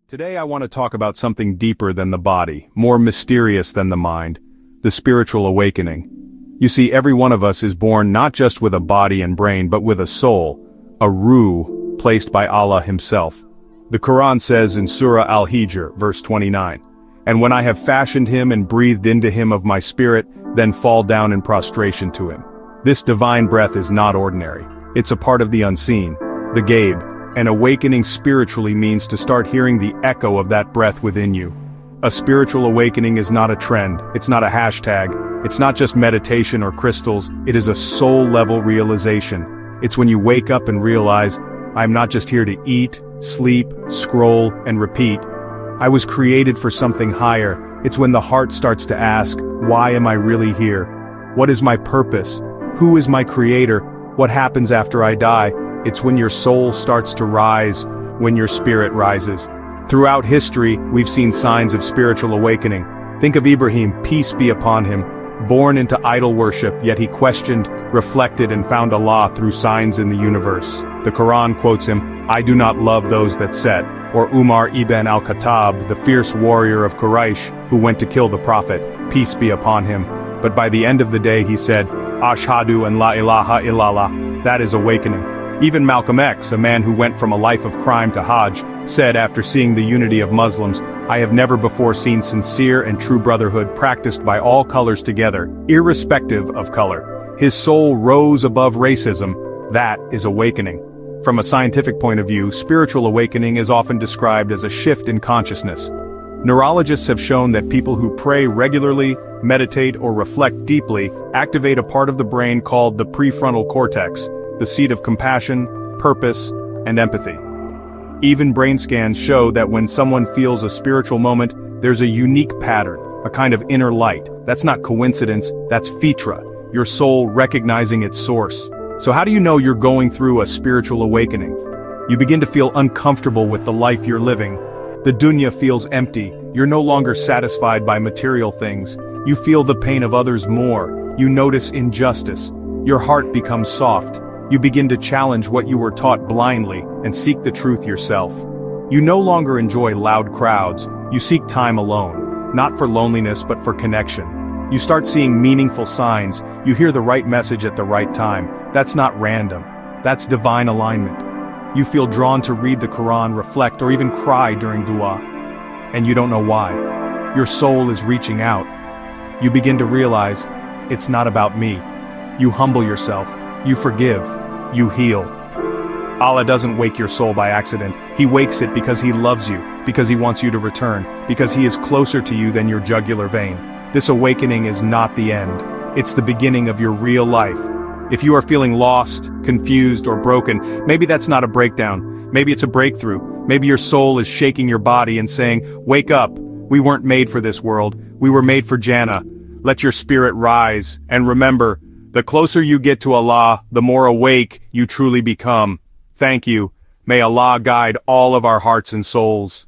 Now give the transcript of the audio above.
Today I want to talk about something deeper than the body, more mysterious than the mind, the spiritual awakening. You see, every one of us is born not just with a body and brain but with a soul, a ruh, placed by Allah himself. The Quran says in Surah Al-Hijr, verse 29, "And when I have fashioned him and breathed into him of my spirit, then fall down in prostration to him." This divine breath is not ordinary. It's a part of the unseen, the Gabe. And awakening spiritually means to start hearing the echo of that breath within you. A spiritual awakening is not a trend, it's not a hashtag, it's not just meditation or crystals, it is a soul-level realization. It's when you wake up and realize, I'm not just here to eat, sleep, scroll, and repeat. I was created for something higher. It's when the heart starts to ask, why am I really here? What is my purpose? Who is my creator? What happens after I die? It's when your soul starts to rise, when your spirit rises. Throughout history, we've seen signs of spiritual awakening. Think of Ibrahim, peace be upon him, born into idol worship, yet he questioned, reflected, and found Allah through signs in the universe. The Quran quotes him, "I do not love those that set," or Umar ibn al-Khattab, the fierce warrior of Quraysh, who went to kill the Prophet, peace be upon him. But by the end of the day he said, "Ashhadu an la ilaha illallah." That is awakening. Even Malcolm X, a man who went from a life of crime to Hajj, said after seeing the unity of Muslims, "I have never before seen sincere and true brotherhood practiced by all colors together, irrespective of color." His soul rose above racism. That is awakening. From a scientific point of view, spiritual awakening is often described as a shift in consciousness. Neurologists have shown that people who pray regularly, meditate, or reflect deeply activate a part of the brain called the prefrontal cortex, the seat of compassion, purpose, and empathy. Even brain scans show that when someone feels a spiritual moment, there's a unique pattern, a kind of inner light. That's not coincidence, that's fitra, your soul recognizing its source. So how do you know you're going through a spiritual awakening? You begin to feel uncomfortable with the life you're living. The dunya feels empty, you're no longer satisfied by material things. You feel the pain of others more, you notice injustice. Your heart becomes soft. You begin to challenge what you were taught blindly and seek the truth yourself. You no longer enjoy loud crowds, you seek time alone, not for loneliness but for connection. You start seeing meaningful signs, you hear the right message at the right time. That's not random, that's divine alignment. You feel drawn to read the Quran, reflect, or even cry during dua. And you don't know why. Your soul is reaching out. You begin to realize, it's not about me. You humble yourself. You forgive, you heal. Allah doesn't wake your soul by accident. He wakes it because He loves you, because He wants you to return, because He is closer to you than your jugular vein. This awakening is not the end. It's the beginning of your real life. If you are feeling lost, confused, or broken, maybe that's not a breakdown. Maybe it's a breakthrough. Maybe your soul is shaking your body and saying, "Wake up. We weren't made for this world. We were made for Jannah." Let your spirit rise, and remember, the closer you get to Allah, the more awake you truly become. Thank you. May Allah guide all of our hearts and souls.